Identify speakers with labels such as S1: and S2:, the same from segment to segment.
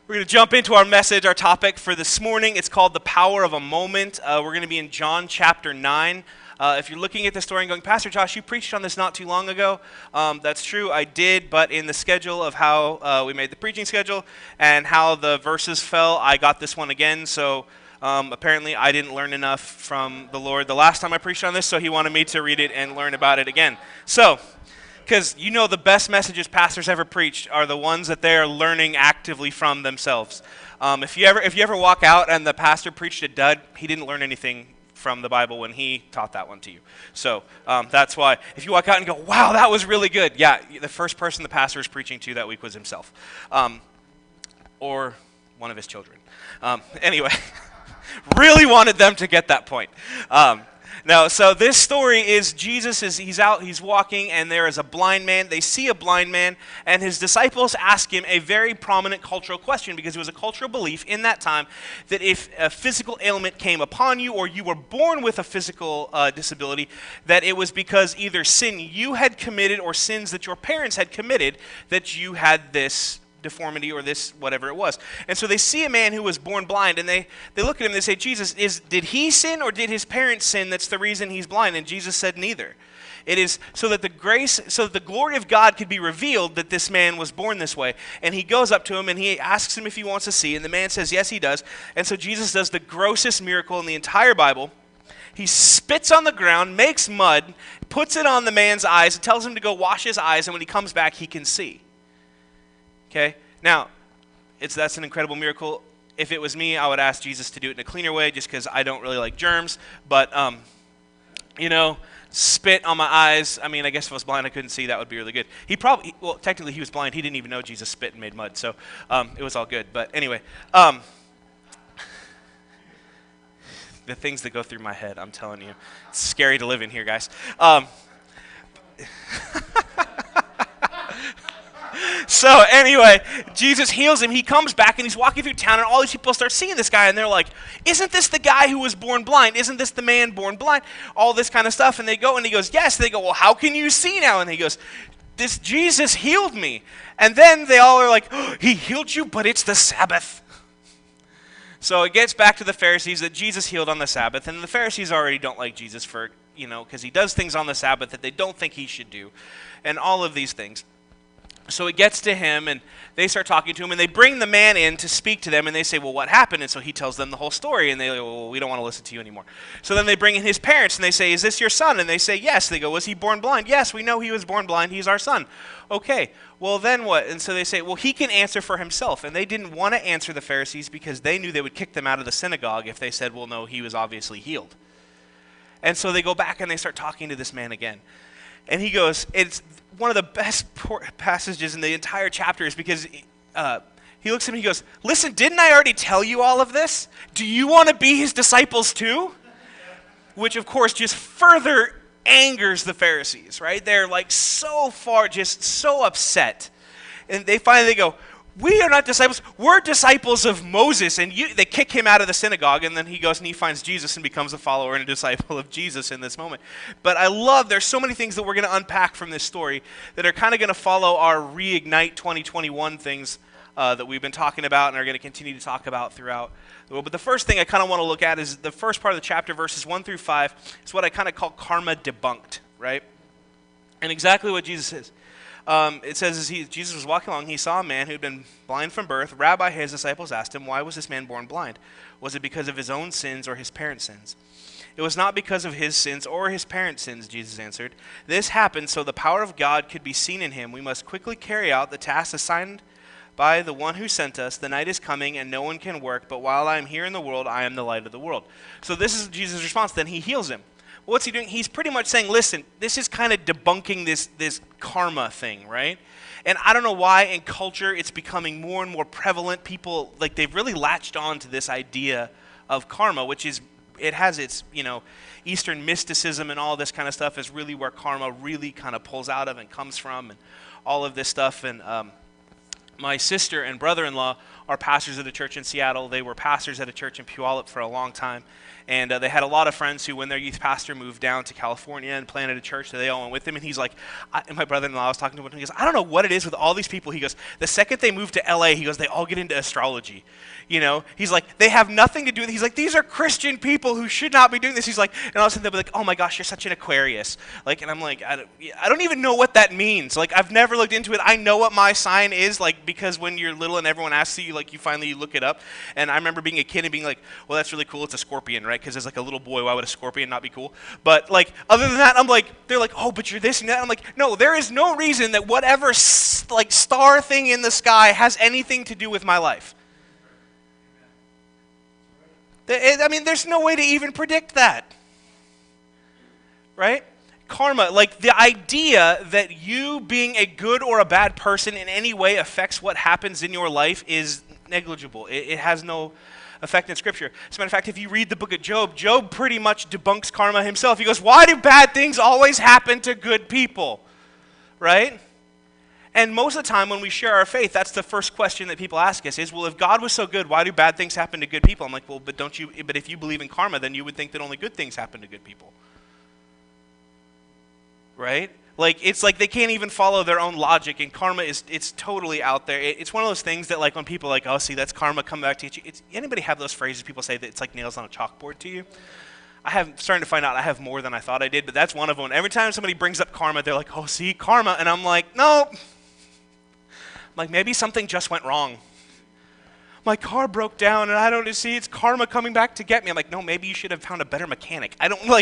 S1: We're going to jump into our message, our topic for this morning. It's called The Power of a Moment. We're going to be in John chapter 9. If you're looking at the story and going, Pastor Josh, you preached on this not too long ago. That's true, I did, but in the schedule of how we made the preaching schedule and how the verses fell, I got this one again. So apparently I didn't learn enough from the Lord the last time I preached on this, so he wanted me to read it and learn about it again. So, because you know the best messages pastors ever preached are the ones that they are learning actively from themselves. If you ever walk out and the pastor preached a dud, he didn't learn anything from the Bible when he taught that one to you. So that's why if you walk out and go, wow, that was really good. Yeah, the first person the pastor was preaching to that week was himself. Or one of his children. Anyway, really wanted them to get that point. No, so this story is Jesus he's walking, and there is a blind man. They see a blind man, and his disciples ask him a very prominent cultural question, because it was a cultural belief in that time that if a physical ailment came upon you or you were born with a physical disability, that it was because either sin you had committed or sins that your parents had committed that you had this deformity or this whatever it was. And so they see a man who was born blind, and they look at him and they say, Jesus, did he sin or did his parents sin that's the reason he's blind? And Jesus said neither. It is so that the glory of God could be revealed that this man was born this way. And he goes up to him and he asks him if he wants to see, and the man says yes, he does. And so Jesus does the grossest miracle in the entire Bible. He spits on the ground, makes mud, puts it on the man's eyes, and tells him to go wash his eyes, and when he comes back he can see. Okay, now, that's an incredible miracle. If it was me, I would ask Jesus to do it in a cleaner way, just because I don't really like germs. But, spit on my eyes. I mean, I guess if I was blind, I couldn't see. That would be really good. Technically he was blind. He didn't even know Jesus spit and made mud. So it was all good. But anyway, the things that go through my head, I'm telling you. It's scary to live in here, guys. So anyway, Jesus heals him. He comes back and he's walking through town, and all these people start seeing this guy, and they're like, isn't this the guy who was born blind? Isn't this the man born blind? All this kind of stuff. And they go, and he goes, yes. They go, well, how can you see now? And he goes, this Jesus healed me. And then they all are like, oh, he healed you, but it's the Sabbath. So it gets back to the Pharisees that Jesus healed on the Sabbath, and the Pharisees already don't like Jesus for, because he does things on the Sabbath that they don't think he should do, and all of these things. So it gets to him, and they start talking to him, and they bring the man in to speak to them, and they say, well, what happened? And so he tells them the whole story, and they go, well, we don't want to listen to you anymore. So then they bring in his parents, and they say, is this your son? And they say, yes. They go, was he born blind? Yes, we know he was born blind. He's our son. Okay, well, then what? And so they say, well, he can answer for himself. And they didn't want to answer the Pharisees because they knew they would kick them out of the synagogue if they said, well, no, he was obviously healed. And so they go back, and they start talking to this man again. And he goes, it's one of the best passages in the entire chapter, is because he looks at me and he goes, listen, didn't I already tell you all of this? Do you want to be his disciples too? Which, of course, just further angers the Pharisees, right? They're like so far, just so upset. And they finally go, we are not disciples, we're disciples of Moses. And they kick him out of the synagogue, and then he goes and he finds Jesus and becomes a follower and a disciple of Jesus in this moment. But I love, there's so many things that we're going to unpack from this story that are kind of going to follow our Reignite 2021 things that we've been talking about and are going to continue to talk about throughout the world. But the first thing I kind of want to look at is the first part of the chapter, verses 1 through 5. It's what I kind of call karma debunked, right? And exactly what Jesus is. It says as Jesus was walking along, he saw a man who had been blind from birth. Rabbi, his disciples asked him, why was this man born blind? Was it because of his own sins or his parents' sins? It was not because of his sins or his parents' sins, Jesus answered. This happened so the power of God could be seen in him. We must quickly carry out the task assigned by the one who sent us. The night is coming and no one can work, but while I am here in the world, I am the light of the world. So this is Jesus' response. Then he heals him. What's he doing? He's pretty much saying, listen, this is kind of debunking this karma thing, right? And I don't know why in culture it's becoming more and more prevalent. People, like, they've really latched on to this idea of karma, which is, it has its, Eastern mysticism and all this kind of stuff is really where karma really kind of pulls out of and comes from and all of this stuff. And my sister and brother-in-law are pastors at a church in Seattle. They were pastors at a church in Puyallup for a long time. And they had a lot of friends who, when their youth pastor moved down to California and planted a church, that they all went with him. And he's like, and my brother-in-law, I was talking to him, and he goes, I don't know what it is with all these people. He goes, the second they move to LA, he goes, they all get into astrology. You know, he's like, they have nothing to do with it. He's like, these are Christian people who should not be doing this. He's like, and all of a sudden they'll be like, oh my gosh, you're such an Aquarius. Like, and I'm like, I don't even know what that means. Like, I've never looked into it. I know what my sign is, like, because when you're little and everyone asks you, like, you finally look it up. And I remember being a kid and being like, well, that's really cool. It's a scorpion, right? Because as like a little boy, why would a scorpion not be cool? But like, other than that, I'm like, they're like, oh, but you're this and that. I'm like, no, there is no reason that whatever like star thing in the sky has anything to do with my life. I mean, there's no way to even predict that, right? Karma, like the idea that you being a good or a bad person in any way affects what happens in your life is negligible. It has no effect in Scripture. As a matter of fact, if you read the book of Job, Job pretty much debunks karma himself. He goes, why do bad things always happen to good people, right? And most of the time when we share our faith, that's the first question that people ask us is, well, if God was so good, why do bad things happen to good people? I'm like, well, but if you believe in karma, then you would think that only good things happen to good people. Right? Like, it's like they can't even follow their own logic, and karma it's totally out there. It's one of those things that, like, when people are like, oh, see, that's karma coming back to you. Anybody have those phrases people say that it's like nails on a chalkboard to you? Starting to find out I have more than I thought I did, but that's one of them. Every time somebody brings up karma, they're like, oh, see, karma. And I'm like, no. Like, maybe something just went wrong. My car broke down, and I don't see, it's karma coming back to get me. I'm like, no, maybe you should have found a better mechanic. I don't know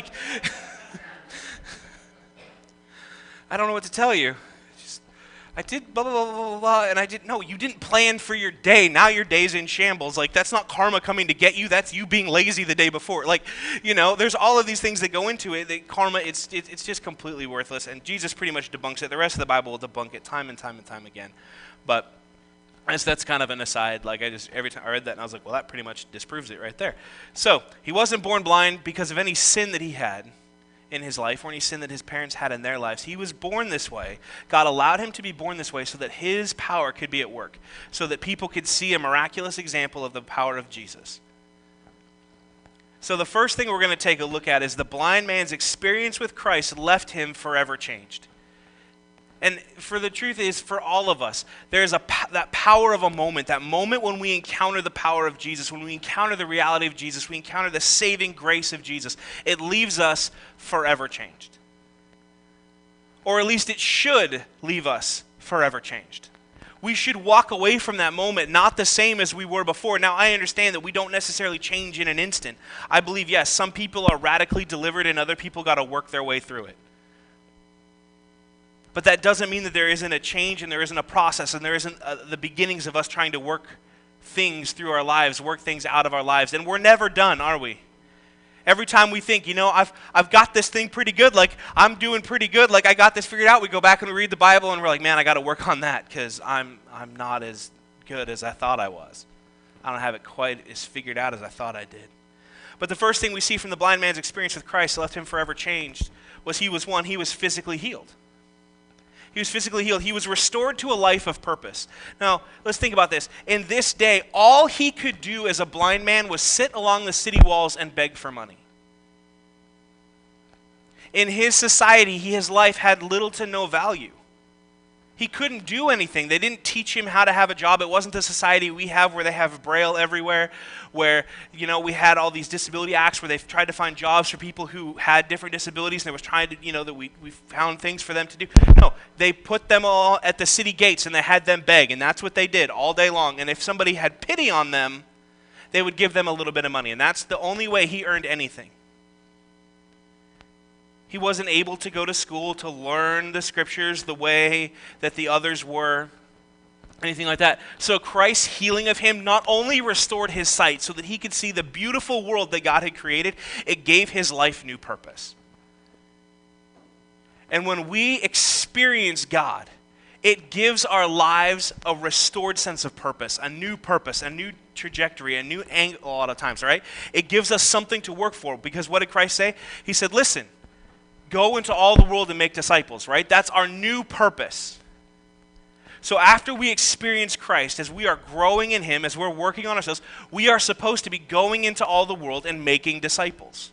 S1: what to tell you. I did blah, blah, blah, blah, blah, and I didn't, no, you didn't plan for your day. Now your day's in shambles. Like, that's not karma coming to get you. That's you being lazy the day before. Like, you know, there's all of these things that go into it. That karma, it's just completely worthless, and Jesus pretty much debunks it. The rest of the Bible will debunk it time and time and time again. But that's kind of an aside. Like, every time I read that, and I was like, well, that pretty much disproves it right there. So, he wasn't born blind because of any sin that he had in his life or any sin that his parents had in their lives. He was born this way. God allowed him to be born this way so that his power could be at work, so that people could see a miraculous example of the power of Jesus. So the first thing we're going to take a look at is the blind man's experience with Christ left him forever changed. And for the truth is, for all of us, there's that power of a moment, that moment when we encounter the power of Jesus, when we encounter the reality of Jesus, we encounter the saving grace of Jesus, it leaves us forever changed. Or at least it should leave us forever changed. We should walk away from that moment not the same as we were before. Now, I understand that we don't necessarily change in an instant. I believe, yes, some people are radically delivered and other people got to work their way through it. But that doesn't mean that there isn't a change and there isn't a process and there isn't the beginnings of us trying to work things through our lives, work things out of our lives. And we're never done, are we? Every time we think, you know, I've got this thing pretty good, like I'm doing pretty good, like I got this figured out, we go back and we read the Bible and we're like, man, I got to work on that because I'm not as good as I thought I was. I don't have it quite as figured out as I thought I did. But the first thing we see from the blind man's experience with Christ left him forever changed was he was physically healed. He was physically healed. He was restored to a life of purpose. Now, let's think about this. In this day, all he could do as a blind man was sit along the city walls and beg for money. In his society, his life had little to no value. He couldn't do anything. They didn't teach him how to have a job. It wasn't the society we have where they have Braille everywhere, where, you know, we had all these disability acts where they've tried to find jobs for people who had different disabilities, and they was trying to, you know, that we found things for them to do. No, they put them all at the city gates and they had them beg, and that's what they did all day long. And if somebody had pity on them, they would give them a little bit of money, and that's the only way he earned anything. He wasn't able to go to school to learn the scriptures the way that the others were, anything like that. So Christ's healing of him not only restored his sight so that he could see the beautiful world that God had created, it gave his life new purpose. And when we experience God, it gives our lives a restored sense of purpose, a new trajectory, a new angle a lot of times, right? It gives us something to work for, because what did Christ say? He said, listen, go into all the world and make disciples, right? That's our new purpose. So after we experience Christ, as we are growing in him, as we're working on ourselves, we are supposed to be going into all the world and making disciples.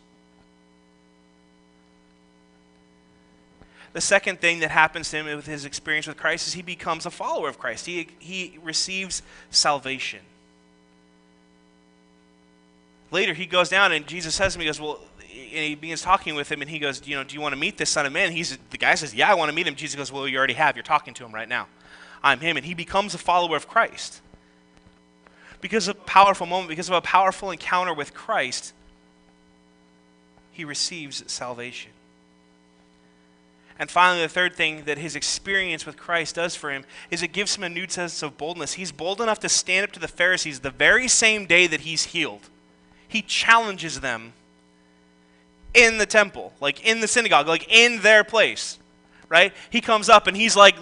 S1: The second thing that happens to him with his experience with Christ is he becomes a follower of Christ. He receives salvation. Later he goes down and Jesus says to him, he goes, well, and he begins talking with him and he goes, do you want to meet this Son of Man? The guy says, yeah, I want to meet him. Jesus goes, well, you already have. You're talking to him right now. I'm him. And he becomes a follower of Christ. Because of a powerful moment, because of a powerful encounter with Christ, he receives salvation. And finally, the third thing that his experience with Christ does for him is it gives him a new sense of boldness. He's bold enough to stand up to the Pharisees the very same day that he's healed. He challenges them in the temple, like in the synagogue, like in their place, right? He comes up and he's like,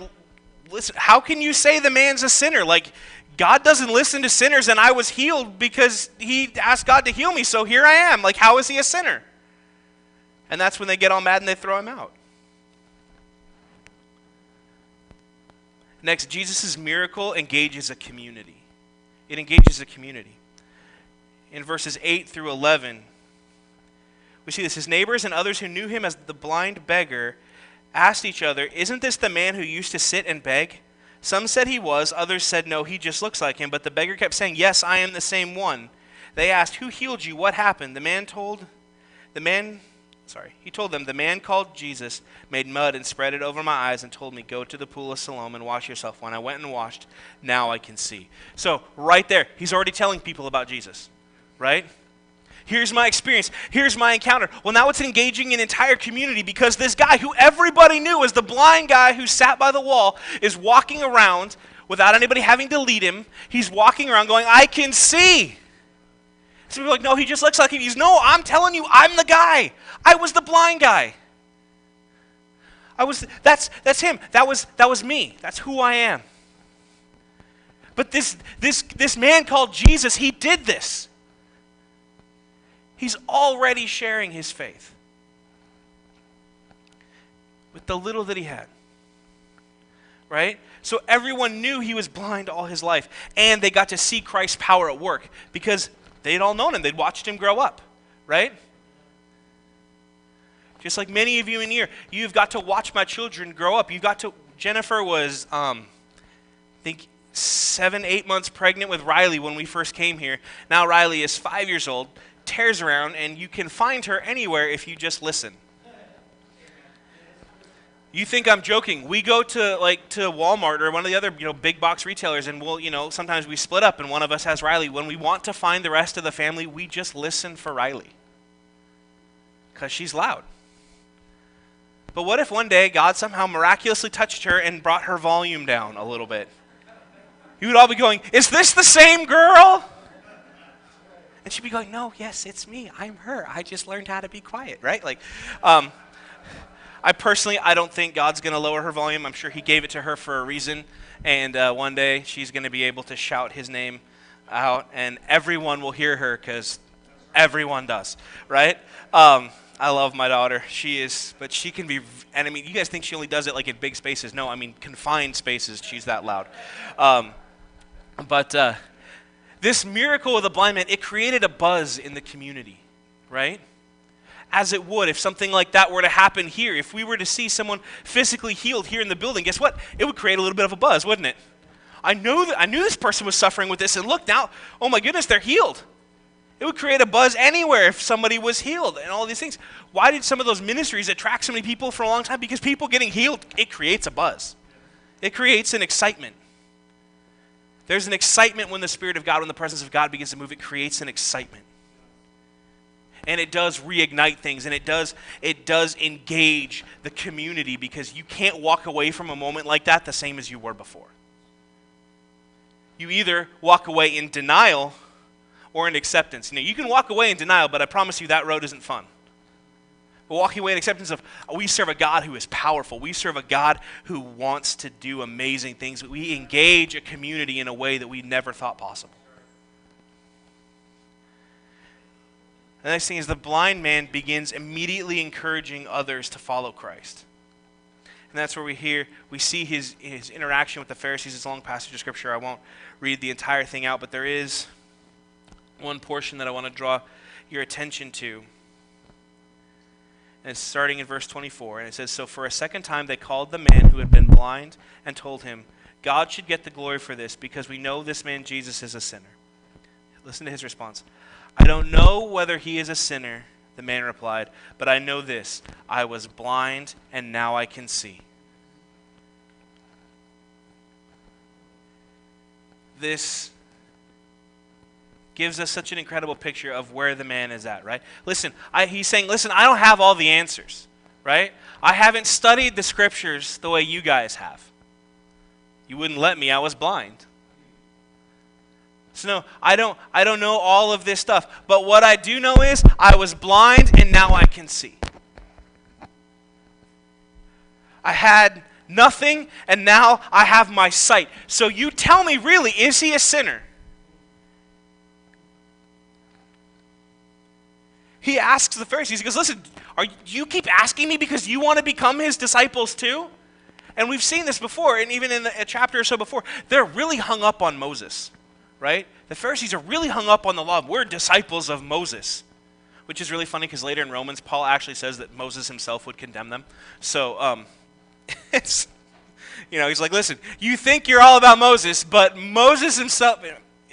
S1: listen, how can you say the man's a sinner? Like, God doesn't listen to sinners, and I was healed because he asked God to heal me, so here I am. Like, how is he a sinner? And that's when they get all mad and they throw him out. Next, Jesus' miracle engages a community. It engages a community. In verses 8 through 11, we see this. His neighbors and others who knew him as the blind beggar asked each other, isn't this the man who used to sit and beg? Some said he was, others said no, he just looks like him. But the beggar kept saying, yes, I am the same one. They asked, who healed you? What happened? He told them, the man called Jesus made mud and spread it over my eyes and told me, go to the pool of Siloam and wash yourself. When I went and washed, now I can see. So right there, he's already telling people about Jesus, right? Here's my experience. Here's my encounter. Well, now it's engaging an entire community because this guy who everybody knew as the blind guy who sat by the wall is walking around without anybody having to lead him. He's walking around going, I can see. Some people are like, no, he just looks like him. No, I'm telling you, I'm the guy. I was the blind guy. That's him. That was me. That's who I am. But this man called Jesus, he did this. He's already sharing his faith with the little that he had, right? So everyone knew he was blind all his life, and they got to see Christ's power at work because they'd all known him. They'd watched him grow up, right? Just like many of you in here, you've got to watch my children grow up. Jennifer was, I think, 7-8 months pregnant with Riley when we first came here. Now Riley is 5 years old. Tears around, and you can find her anywhere if you just listen. You think I'm joking? We go to Walmart or one of the other big box retailers, and we'll sometimes we split up, and one of us has Riley. When we want to find the rest of the family, we just listen for Riley because she's loud. But what if one day God somehow miraculously touched her and brought her volume down a little bit? You would all be going, "Is this the same girl?" And she'd be going, no, yes, it's me. I'm her. I just learned how to be quiet, right? I don't think God's going to lower her volume. I'm sure he gave it to her for a reason. And one day she's going to be able to shout his name out, and everyone will hear her because everyone does, right? I love my daughter. But she can be, and I mean, you guys think she only does it like in big spaces. No, I mean, confined spaces, she's that loud. This miracle of the blind man, it created a buzz in the community, right? As it would if something like that were to happen here. If we were to see someone physically healed here in the building, guess what? It would create a little bit of a buzz, wouldn't it? I knew this person was suffering with this, and look now, oh my goodness, they're healed. It would create a buzz anywhere if somebody was healed and all these things. Why did some of those ministries attract so many people for a long time? Because people getting healed, it creates a buzz. It creates an excitement. There's an excitement when the Spirit of God, when the presence of God begins to move. It creates an excitement. And it does reignite things, and it does engage the community because you can't walk away from a moment like that the same as you were before. You either walk away in denial or in acceptance. You can walk away in denial, but I promise you that road isn't fun. But walking away in acceptance of, we serve a God who is powerful. We serve a God who wants to do amazing things. We engage a community in a way that we never thought possible. The next thing is the blind man begins immediately encouraging others to follow Christ. And that's where we see his interaction with the Pharisees. It's a long passage of Scripture. I won't read the entire thing out, but there is one portion that I want to draw your attention to. And it's starting in verse 24. And it says, "So for a second time they called the man who had been blind and told him, 'God should get the glory for this, because we know this man Jesus is a sinner.' Listen to his response. 'I don't know whether he is a sinner,' the man replied, 'but I know this, I was blind and now I can see.'" This gives us such an incredible picture of where the man is at, right? Listen, he's saying, listen, I don't have all the answers, right? I haven't studied the Scriptures the way you guys have. You wouldn't let me, I was blind. So no, I don't know all of this stuff. But what I do know is I was blind and now I can see. I had nothing and now I have my sight. So you tell me, really, is he a sinner? He asks the Pharisees, he goes, listen, you keep asking me because you want to become his disciples too? And we've seen this before, and even in a chapter or so before, they're really hung up on Moses, right? The Pharisees are really hung up on the law. We're disciples of Moses, which is really funny because later in Romans, Paul actually says that Moses himself would condemn them. So, it's, he's like, listen, you think you're all about Moses, but Moses himself...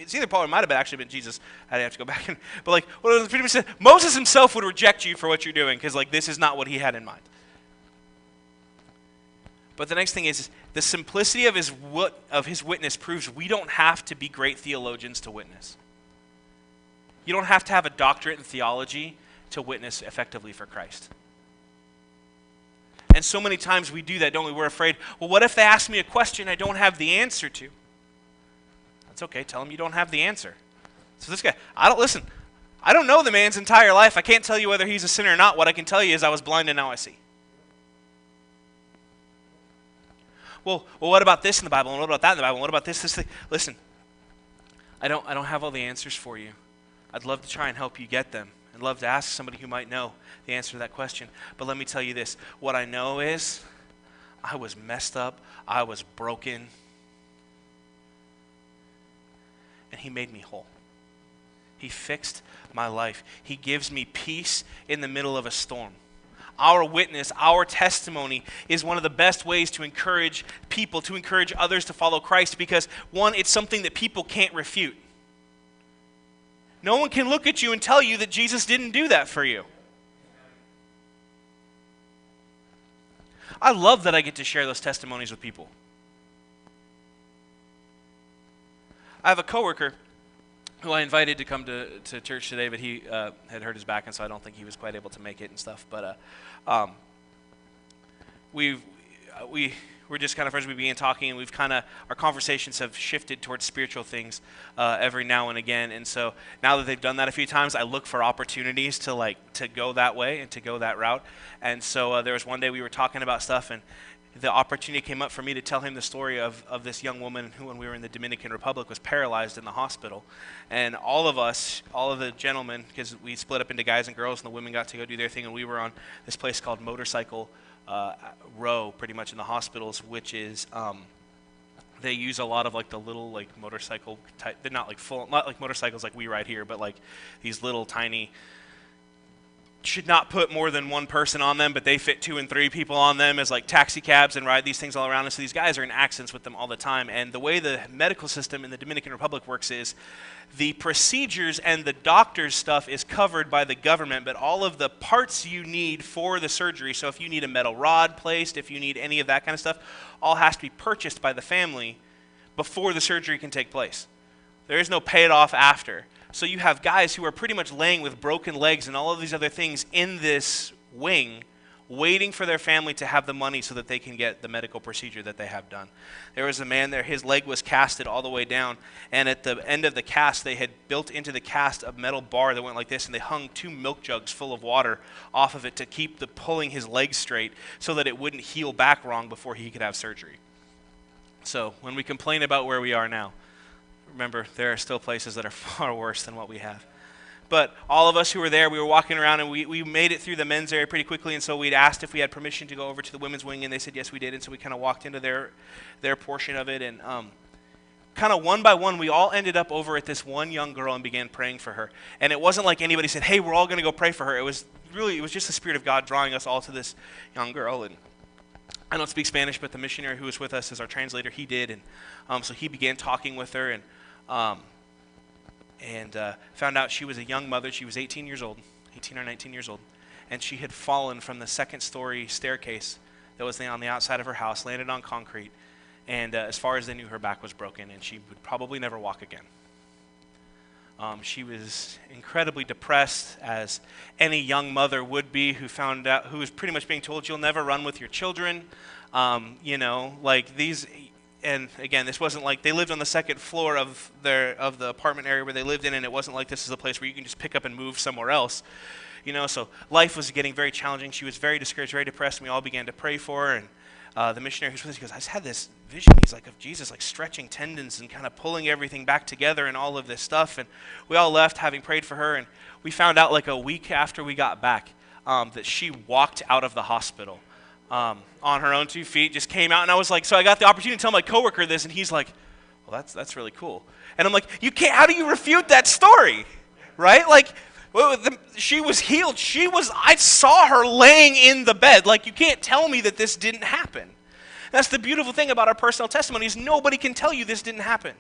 S1: It's either Paul or it might have actually been Jesus. I'd have to go back. But what it pretty much said, Moses himself would reject you for what you're doing because this is not what he had in mind. But the next thing is the simplicity of his witness proves we don't have to be great theologians to witness. You don't have to have a doctorate in theology to witness effectively for Christ. And so many times we do that, don't we? We're afraid, well, what if they ask me a question I don't have the answer to? It's okay, tell him you don't have the answer. So this guy, I don't know the man's entire life. I can't tell you whether he's a sinner or not. What I can tell you is I was blind and now I see. Well, what about this in the Bible? And what about that in the Bible? And what about this thing? Listen, I don't have all the answers for you. I'd love to try and help you get them. I'd love to ask somebody who might know the answer to that question. But let me tell you this. What I know is I was messed up. I was broken. And he made me whole. He fixed my life. He gives me peace in the middle of a storm. Our witness, our testimony is one of the best ways to encourage people, to encourage others to follow Christ because, one, it's something that people can't refute. No one can look at you and tell you that Jesus didn't do that for you. I love that I get to share those testimonies with people. I have a coworker who I invited to come to church today, but he had hurt his back, and so I don't think he was quite able to make it and stuff. But we're just kind of friends. We began talking, and we've our conversations have shifted towards spiritual things every now and again. And so now that they've done that a few times, I look for opportunities to go that way and to go that route. And so there was one day we were talking about stuff, and the opportunity came up for me to tell him the story of this young woman who, when we were in the Dominican Republic, was paralyzed in the hospital. And all of the gentlemen, because we split up into guys and girls, and the women got to go do their thing, and we were on this place called Motorcycle Row, pretty much in the hospitals, which is they use a lot of the little motorcycle type. They're not like motorcycles like we ride here, but these little tiny. Should not put more than one person on them, but they fit 2 and 3 people on them as taxi cabs and ride these things all around. And so these guys are in accidents with them all the time. And the way the medical system in the Dominican Republic works is the procedures and the doctor's stuff is covered by the government, but all of the parts you need for the surgery, so if you need a metal rod placed, if you need any of that kind of stuff, all has to be purchased by the family before the surgery can take place. There is no pay it off after. So you have guys who are pretty much laying with broken legs and all of these other things in this wing, waiting for their family to have the money so that they can get the medical procedure that they have done. There was a man there, his leg was casted all the way down, and at the end of the cast, they had built into the cast a metal bar that went like this, and they hung 2 milk jugs full of water off of it to keep pulling his leg straight so that it wouldn't heal back wrong before he could have surgery. So when we complain about where we are now, remember, there are still places that are far worse than what we have. But all of us who were there, we were walking around, and we made it through the men's area pretty quickly, and so we'd asked if we had permission to go over to the women's wing, and they said yes, we did, and so we kind of walked into their portion of it, and kind of one by one, we all ended up over at this one young girl and began praying for her. And it wasn't like anybody said, hey, we're all going to go pray for her. It was just the Spirit of God drawing us all to this young girl. And I don't speak Spanish, but the missionary who was with us as our translator, he did. And so he began talking with her and found out she was a young mother. She was 18 or 19 years old. And she had fallen from the second-story staircase that was on the outside of her house, landed on concrete. And as far as they knew, her back was broken, and she would probably never walk again. She was incredibly depressed, as any young mother would be, who was pretty much being told, you'll never run with your children. Like these, and again, this wasn't like they lived on the second floor of the apartment area where they lived in, and it wasn't like this is a place where you can just pick up and move somewhere else. So life was getting very challenging. She was very discouraged, very depressed, and we all began to pray for her. And the missionary who's with us, he goes, I just had this vision, he's like, of Jesus like stretching tendons and kind of pulling everything back together and all of this stuff. And we all left having prayed for her, and we found out like a week after we got back that she walked out of the hospital on her own 2 feet, just came out. And I was like, so I got the opportunity to tell my coworker this, and he's like, well, that's really cool. And I'm like, you can't, how do you refute that story, right? Like, she was healed. I saw her laying in the bed. Like, you can't tell me that this didn't happen. That's the beautiful thing about our personal testimonies. Nobody can tell you this didn't happen.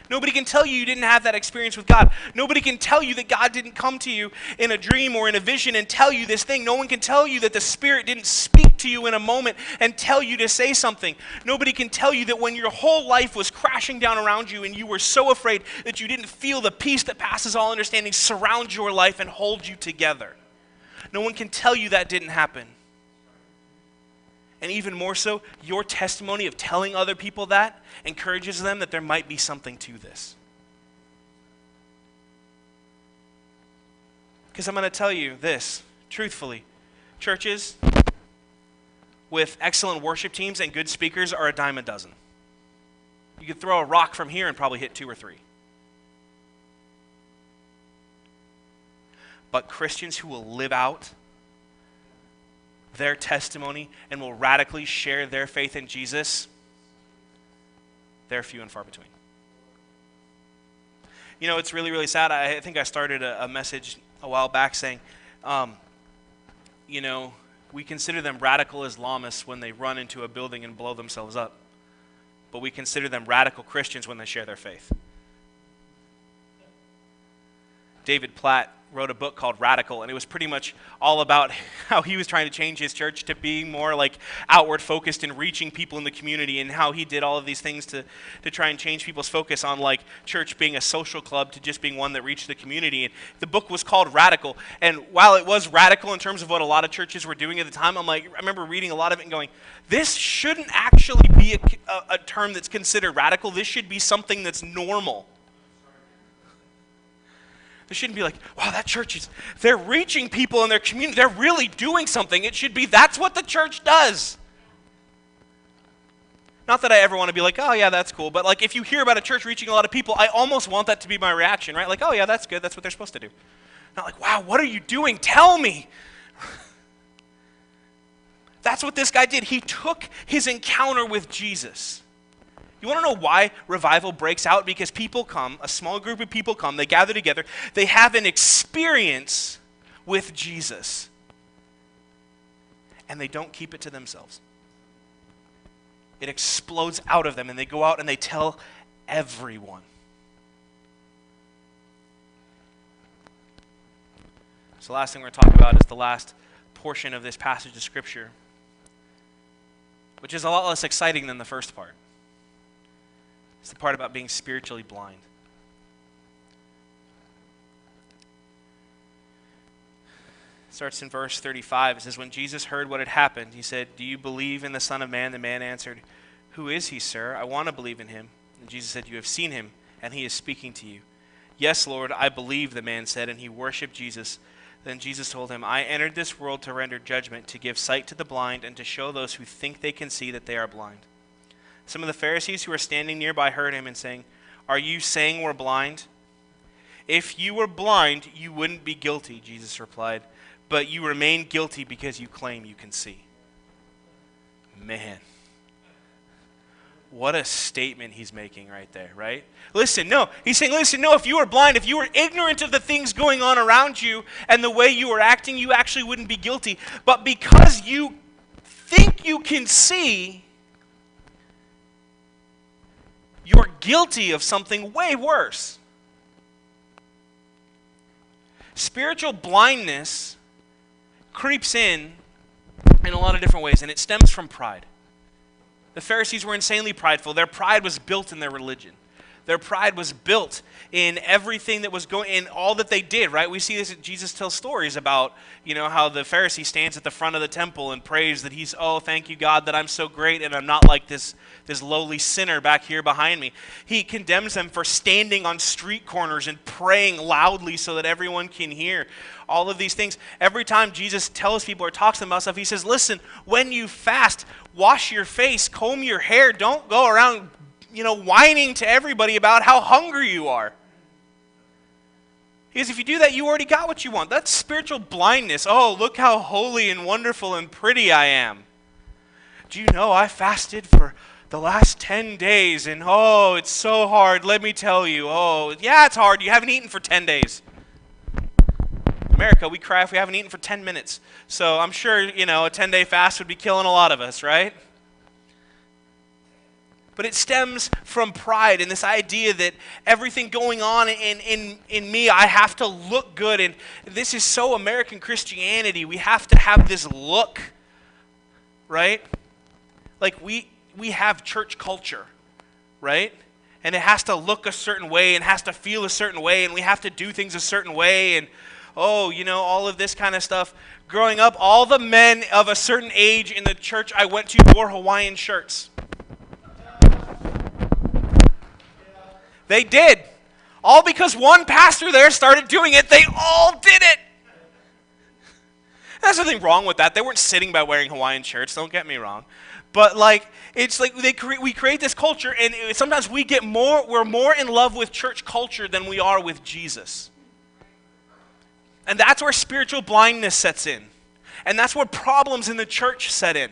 S1: Nobody can tell you didn't have that experience with God. Nobody can tell you that God didn't come to you in a dream or in a vision and tell you this thing. No one can tell you that the Spirit didn't speak to you in a moment and tell you to say something. Nobody can tell you that when your whole life was crashing down around you and you were so afraid that you didn't feel the peace that passes all understanding surround your life and hold you together. No one can tell you that didn't happen. And even more so, your testimony of telling other people that encourages them that there might be something to this. Because I'm going to tell you this, truthfully. Churches with excellent worship teams and good speakers are a dime a dozen. You could throw a rock from here and probably hit 2 or 3. But Christians who will live out their testimony and will radically share their faith in Jesus, they're few and far between. It's really, really sad. I think I started a message a while back saying, we consider them radical Islamists when they run into a building and blow themselves up. But we consider them radical Christians when they share their faith. David Platt wrote a book called Radical, and it was pretty much all about how he was trying to change his church to being more like outward focused and reaching people in the community, and how he did all of these things to try and change people's focus on like church being a social club to just being one that reached the community. And the book was called Radical, and while it was radical in terms of what a lot of churches were doing at the time, I remember reading a lot of it and going, this shouldn't actually be a term that's considered radical. This should be something that's normal. It shouldn't be like, wow, that church they're reaching people in their community. They're really doing something. It should be, that's what the church does. Not that I ever want to be like, oh yeah, that's cool. But like, if you hear about a church reaching a lot of people, I almost want that to be my reaction, right? Like, oh yeah, that's good. That's what they're supposed to do. Not like, wow, what are you doing? Tell me. That's what this guy did. He took his encounter with Jesus. You want to know why revival breaks out? Because people come, a small group of people come, they gather together, they have an experience with Jesus, and they don't keep it to themselves. It explodes out of them, and they go out and they tell everyone. So the last thing we're going to talk about is the last portion of this passage of Scripture, which is a lot less exciting than the first part. It's the part about being spiritually blind. It starts in verse 35. It says, when Jesus heard what had happened, he said, do you believe in the Son of Man? The man answered, who is he, sir? I want to believe in him. And Jesus said, you have seen him, and he is speaking to you. Yes, Lord, I believe, the man said, and he worshiped Jesus. Then Jesus told him, I entered this world to render judgment, to give sight to the blind, and to show those who think they can see that they are blind. Some of the Pharisees who were standing nearby heard him and saying, are you saying we're blind? If you were blind, you wouldn't be guilty, Jesus replied. But you remain guilty because you claim you can see. Man. What a statement he's making right there, right? Listen, no. He's saying, listen, no, if you were blind, if you were ignorant of the things going on around you and the way you were acting, you actually wouldn't be guilty. But because you think you can see, you're guilty of something way worse. Spiritual blindness creeps in a lot of different ways, and it stems from pride. The Pharisees were insanely prideful. Their pride was built in their religion. Their pride was built in everything that was going, in all that they did, right? We see this, Jesus tells stories about, how the Pharisee stands at the front of the temple and prays that he's, oh, thank you, God, that I'm so great and I'm not like this lowly sinner back here behind me. He condemns them for standing on street corners and praying loudly so that everyone can hear. All of these things. Every time Jesus tells people or talks to them about stuff, he says, listen, when you fast, wash your face, comb your hair, don't go around whining to everybody about how hungry you are. Because if you do that, you already got what you want. That's spiritual blindness. Oh, look how holy and wonderful and pretty I am. Do you know I fasted for the last 10 days and oh, it's so hard. Let me tell you. Oh, yeah, it's hard. You haven't eaten for 10 days. America, we cry if we haven't eaten for 10 minutes. So I'm sure, a 10-day fast would be killing a lot of us, right? But it stems from pride and this idea that everything going on in me, I have to look good. And this is so American Christianity. We have to have this look, right? Like we have church culture, right? And it has to look a certain way and has to feel a certain way. And we have to do things a certain way. And all of this kind of stuff. Growing up, all the men of a certain age in the church I went to wore Hawaiian shirts. They did. All because one pastor there started doing it. They all did it. There's nothing wrong with that. They weren't sitting by wearing Hawaiian shirts. Don't get me wrong. But it's like we create this culture, and sometimes we're more in love with church culture than we are with Jesus. And that's where spiritual blindness sets in. And that's where problems in the church set in.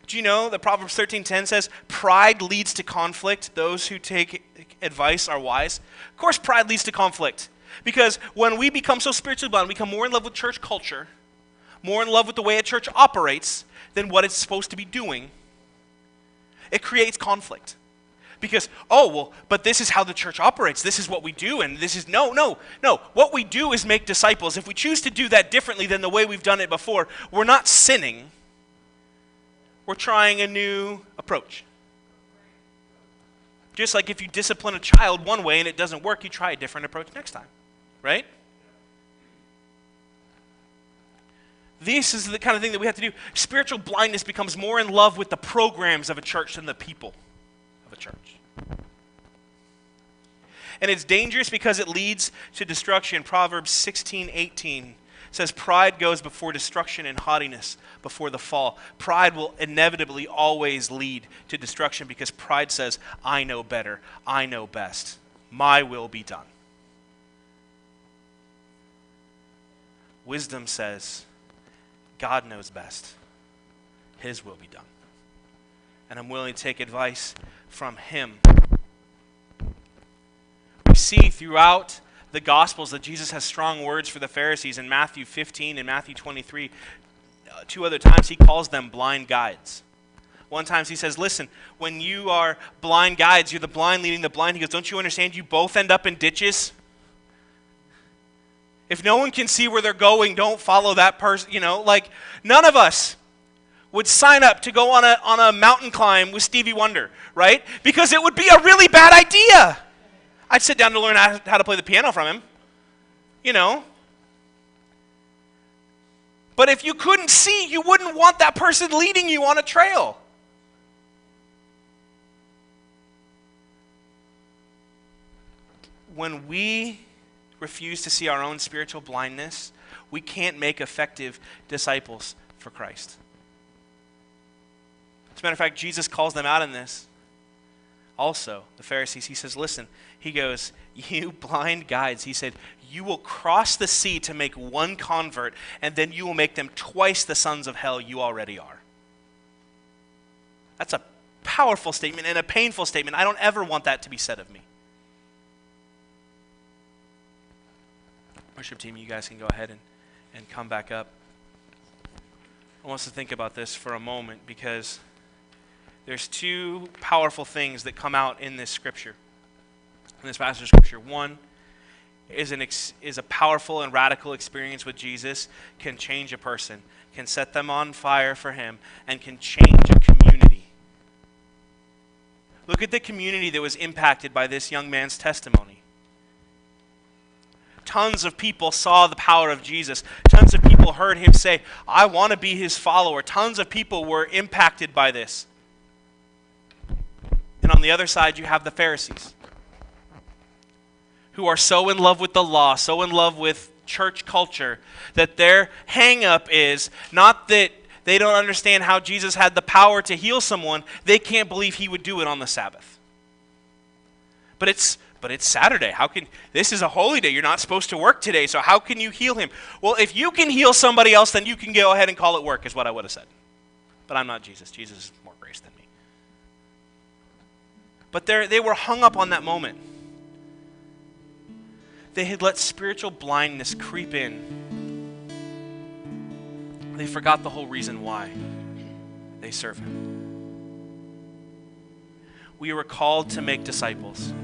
S1: Do you know that Proverbs 13:10 says, pride leads to conflict. Those who take advice are wise. Of course, pride leads to conflict. Because when we become so spiritually blind, we become more in love with church culture, more in love with the way a church operates than what it's supposed to be doing, it creates conflict. Because, but this is how the church operates. This is what we do, and this is, no. What we do is make disciples. If we choose to do that differently than the way we've done it before, we're not sinning. We're trying a new approach. Just like if you discipline a child one way and it doesn't work, you try a different approach next time, right? This is the kind of thing that we have to do. Spiritual blindness becomes more in love with the programs of a church than the people of a church. And it's dangerous because it leads to destruction. Proverbs 16:18 says, pride goes before destruction and haughtiness before the fall. Pride will inevitably always lead to destruction because pride says, I know better, I know best, my will be done. Wisdom says, God knows best, his will be done. And I'm willing to take advice from him. We see throughout the Gospels that Jesus has strong words for the Pharisees. In Matthew 15 and Matthew 23, two other times he calls them blind guides. One time he says, listen, when you are blind guides, you're the blind leading the blind. He goes, don't you understand you both end up in ditches? If no one can see where they're going, don't follow that person. None of us would sign up to go on a mountain climb with Stevie Wonder, right? Because it would be a really bad idea. I'd sit down to learn how to play the piano from him, But if you couldn't see, you wouldn't want that person leading you on a trail. When we refuse to see our own spiritual blindness, we can't make effective disciples for Christ. As a matter of fact, Jesus calls them out in this. also, the Pharisees, he says, listen, he goes, you blind guides, he said, you will cross the sea to make one convert, and then you will make them twice the sons of hell you already are. That's a powerful statement and a painful statement. I don't ever want that to be said of me. Worship team, you guys can go ahead and come back up. I want us to think about this for a moment, because there's two powerful things that come out in this scripture, in this passage of scripture. One is a powerful and radical experience with Jesus, can change a person, can set them on fire for him, and can change a community. Look at the community that was impacted by this young man's testimony. Tons of people saw the power of Jesus. Tons of people heard him say, I want to be his follower. Tons of people were impacted by this. And on the other side, you have the Pharisees, who are so in love with the law, so in love with church culture, that their hang-up is not that they don't understand how Jesus had the power to heal someone, they can't believe he would do it on the Sabbath. But it's Saturday. This is a holy day. You're not supposed to work today, so how can you heal him? Well, if you can heal somebody else, then you can go ahead and call it work, is what I would have said. But I'm not Jesus. Jesus is more grace than me. But they were hung up on that moment. They had let spiritual blindness creep in. They forgot the whole reason why they serve him. We were called to make disciples.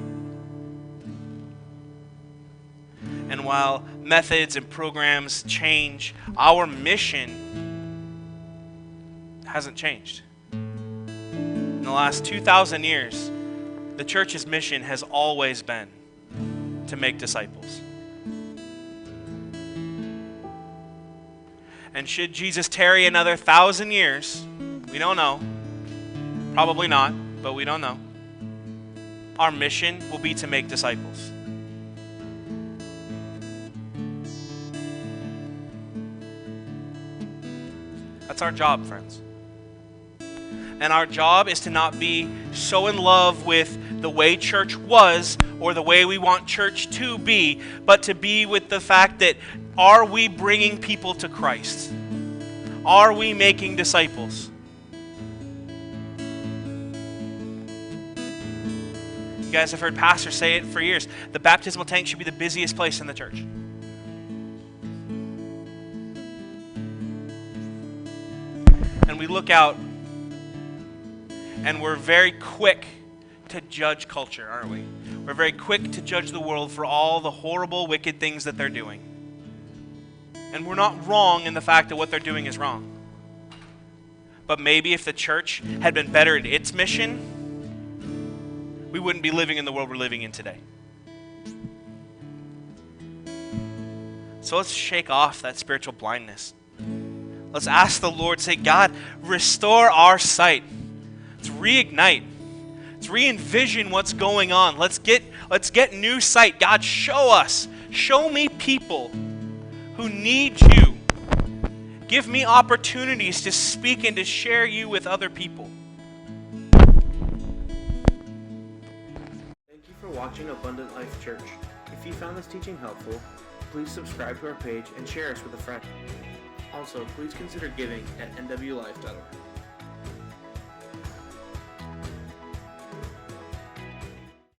S1: And while methods and programs change, our mission hasn't changed. In the last 2,000 years, the church's mission has always been to make disciples. And should Jesus tarry another 1,000 years, we don't know. Probably not, but we don't know. Our mission will be to make disciples. That's our job, friends. And our job is to not be so in love with the way church was or the way we want church to be, but to be with the fact that, are we bringing people to Christ? Are we making disciples? You guys have heard pastors say it for years. The baptismal tank should be the busiest place in the church. And we look out and we're very quick to judge culture, aren't we? We're very quick to judge the world for all the horrible, wicked things that they're doing. And we're not wrong in the fact that what they're doing is wrong. But maybe if the church had been better at its mission, we wouldn't be living in the world we're living in today. So let's shake off that spiritual blindness. Let's ask the Lord, say, God, restore our sight. Let's reignite. Let's re-envision what's going on. Let's get new sight. God, show us. Show me people who need you. Give me opportunities to speak and to share you with other people.
S2: Thank you for watching Abundant Life Church. If you found this teaching helpful, please subscribe to our page and share us with a friend. Also, please consider giving at nwlife.org.